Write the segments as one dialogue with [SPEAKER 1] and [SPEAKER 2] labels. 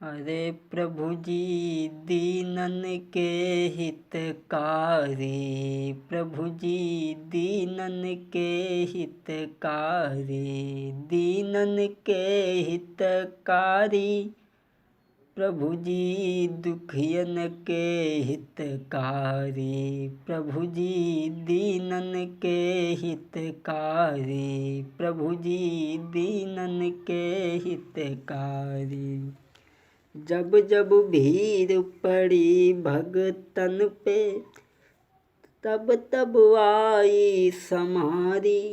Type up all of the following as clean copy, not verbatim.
[SPEAKER 1] अरे प्रभु जी दीनन के हितकारी, प्रभु जी दीनन के हितकारी, दीनन के हितकारी, प्रभु जी दुखियन के हितकारी, प्रभु जी दीनन के हितकारी, प्रभु जी दीनन के हितकारी। जब जब भीड़ पड़ी भगतन पे, तब तब आई समारी,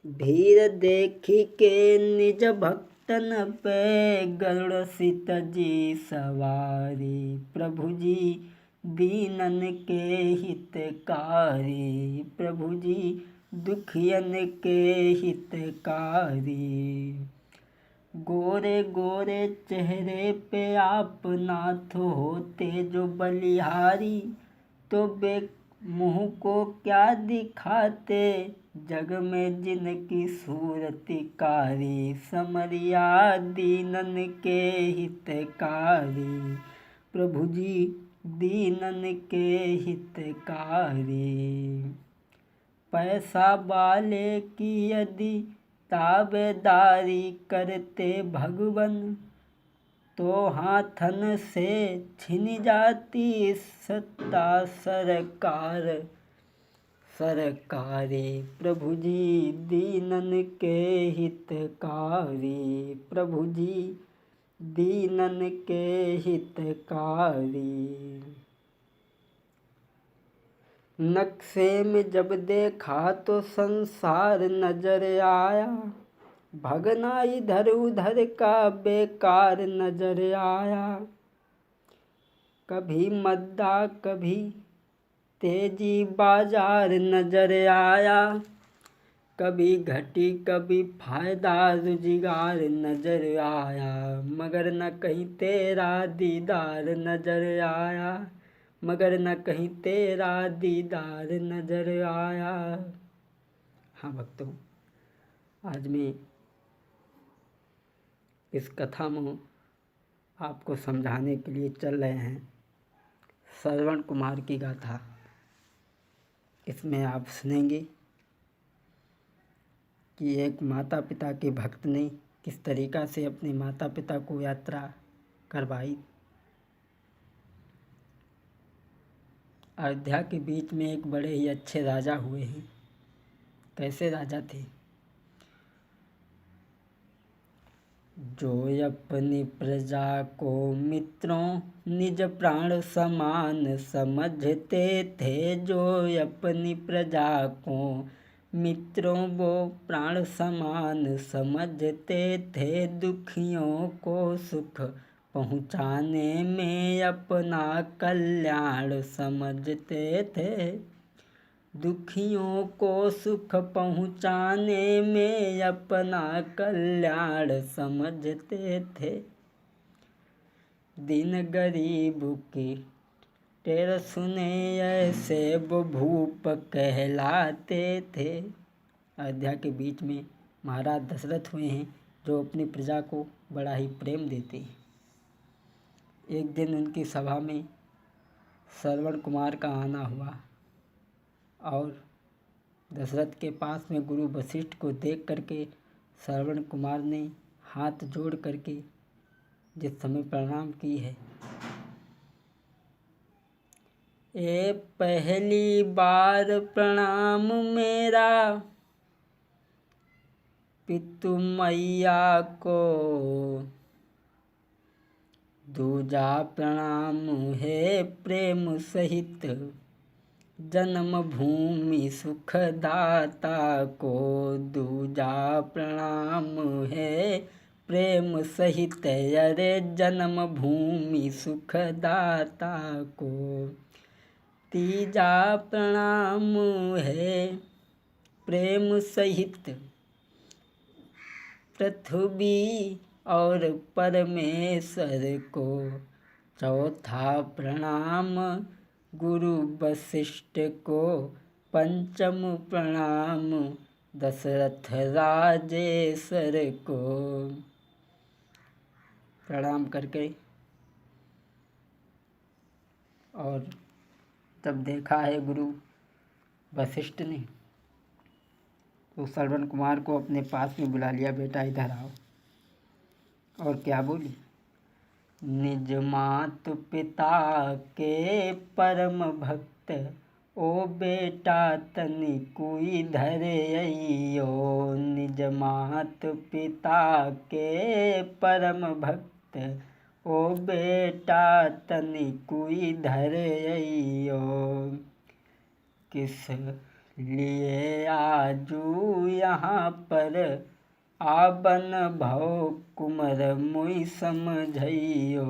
[SPEAKER 1] भीड़ देखी के निज भक्तन पे, गरुड़ सित जी सवारी, प्रभु जी दीनन के हितकारी, प्रभु जी दुखियन के हितकारी। गोरे गोरे चेहरे पे आप नाथ होते जो बलिहारी, तो बे मुँह को क्या दिखाते, जग में जिनकी सूरतिकारी, समरिया दीनन के हितकारी, प्रभु जी दीनन के हितकारी। पैसा वाले की यदि ताबेदारी करते भगवन, तो हाथन से छिन जाती सत्ता सरकारी, प्रभु जी दीनन के हितकारी, प्रभु जी दीनन के हितकारी। नक्शे में जब देखा तो संसार नजर आया, भगना इधर उधर का बेकार नजर आया, कभी मद्दा कभी तेजी बाजार नजर आया, कभी घटी कभी फायदा रोजगार नजर आया, मगर न कहीं तेरा दीदार नजर आया, मगर न कहीं तेरा दीदार नजर आया। हाँ भक्तों, आज मैं इस कथा में आपको समझाने के लिए चल रहे हैं श्रवण कुमार की गाथा। इसमें आप सुनेंगे कि एक माता पिता के भक्त ने किस तरीक़ा से अपने माता पिता को यात्रा करवाई। अयोध्या के बीच में एक बड़े ही अच्छे राजा हुए हैं। कैसे राजा थे? जो अपनी प्रजा को मित्रों निज प्राण समान समझते थे, जो अपनी प्रजा को मित्रों वो प्राण समान समझते थे, दुखियों को सुख पहुँचाने में अपना कल्याण समझते थे, दुखियों को सुख पहुँचाने में अपना कल्याण समझते थे। दिन गरीब की टेर सुने ऐसे वो भूप कहलाते थे। अयोध्या के बीच में महाराज दशरथ हुए हैं, जो अपनी प्रजा को बड़ा ही प्रेम देते हैं। एक दिन उनकी सभा में श्रवण कुमार का आना हुआ और दशरथ के पास में गुरु वशिष्ठ को देख करके श्रवण कुमार ने हाथ जोड़ करके जिस समय प्रणाम की है, ए पहली बार प्रणाम मेरा पितु मैया को, दूजा प्रणाम है प्रेम सहित जन्म भूमि सुखदाता को, दूजा प्रणाम है प्रेम सहित अरे जन्म भूमि सुखदाता को, तीजा प्रणाम है प्रेम सहित पृथ्वी और परमेश्वर को, चौथा प्रणाम गुरु वशिष्ठ को, पंचम प्रणाम दशरथ राजेश्वर को। प्रणाम करके और जब देखा है गुरु वशिष्ठ ने तो श्रवण कुमार को अपने पास में बुला लिया, बेटा इधर आओ। और क्या बोली, निज मात पिता के परम भक्त, ओ बेटा तनिकु इधर अइयो। निज मात पिता के परम भक्त, ओ बेटा तनिकु इधर अइयो। किस लिए आजू यहाँ पर आबन भव कुमर मुई समझइयो।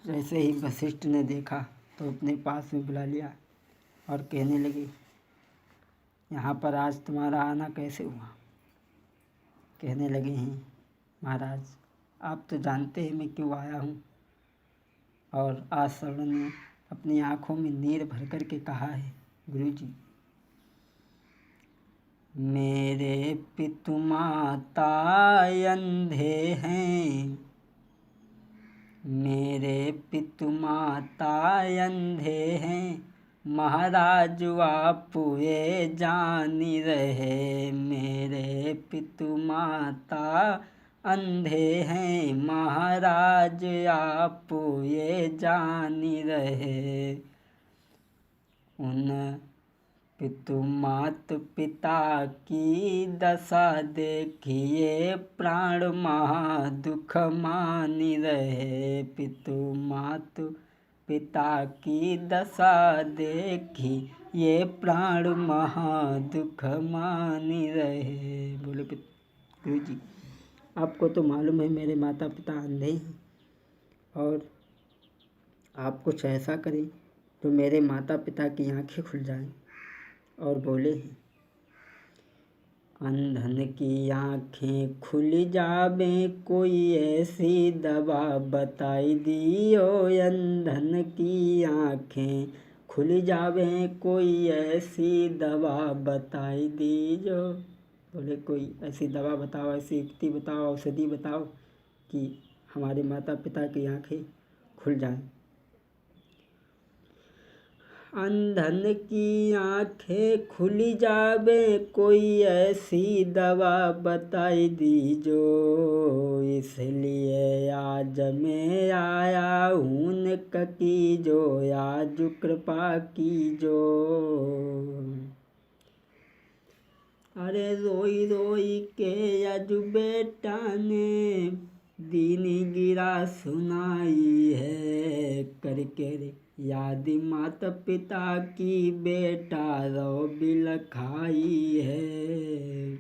[SPEAKER 1] जैसे ही वशिष्ठ ने देखा तो अपने पास में बुला लिया और कहने लगे, यहाँ पर आज तुम्हारा आना कैसे हुआ। कहने लगे हैं, महाराज आप तो जानते हैं मैं क्यों आया हूँ। और आज श्रवण ने अपनी आँखों में नीर भर कर के कहा है, गुरु जी मेरे पितु माता अंधे हैं, मेरे पितु माता अंधे हैं, महाराज आप ये जानी रहे। मेरे पितु माता अंधे हैं, महाराज आप ये जानी रहे। उन पितु मात पिता की दशा देखिए, प्राण महा दुख मानी रहे। पितु मात पिता की दशा देखी, ये प्राण महा दुख मानी रहे। बोले गुरु जी आपको तो मालूम है मेरे माता पिता अंधे हैं, और आप कुछ ऐसा करें तो मेरे माता पिता की आंखें खुल जाएं। और बोले हैं, अंधन की आँखें खुल जावे, कोई ऐसी दवा बताई दियो। अंधन की आँखें खुल जावे, कोई ऐसी दवा बताई दीजो। बोले कोई ऐसी दवा बताओ, ऐसी युक्ति बताओ, औषधि बताओ कि हमारे माता पिता की आँखें खुल जाएं। अंधन की आँखें खुल जावे, कोई ऐसी दवा बताई दीजो। इसलिए आज मैं आया हूँ कीजो, आज कृपा कीजो। अरे रोई रोई के आज बेटा ने दीनी गिरा सुनाई है। करके याद माता पिता की बेटा रो बिल खाई है।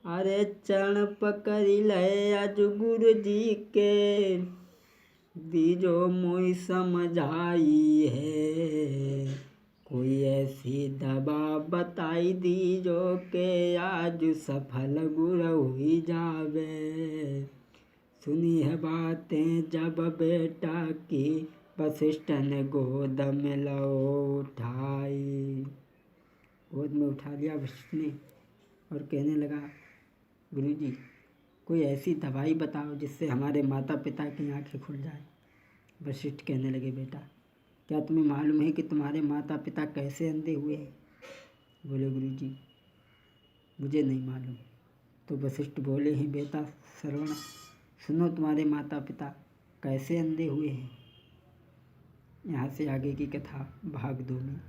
[SPEAKER 1] अरे चरण पकड़ ले आज गुरु जी के, दीजो मुई समझाई है। कोई ऐसी दवा बताई दीजो के आज सफल गुरु हुई जावे। सुनी है बातें जब बेटा की, वशिष्ठ ने गोद में लो उठाई। गोद में उठा लिया वशिष्ठ ने और कहने लगा, गुरु जी कोई ऐसी दवाई बताओ जिससे हमारे माता पिता की आंखें खुल जाए। वशिष्ठ कहने लगे, बेटा क्या तुम्हें मालूम है कि तुम्हारे माता पिता कैसे अंधे हुए हैं। बोले गुरु जी मुझे नहीं मालूम। तो वशिष्ठ बोले हैं, बेटा श्रवण सुनो, तुम्हारे माता पिता कैसे अंधे हुए हैं। यहाँ से आगे की कथा भाग 2 में।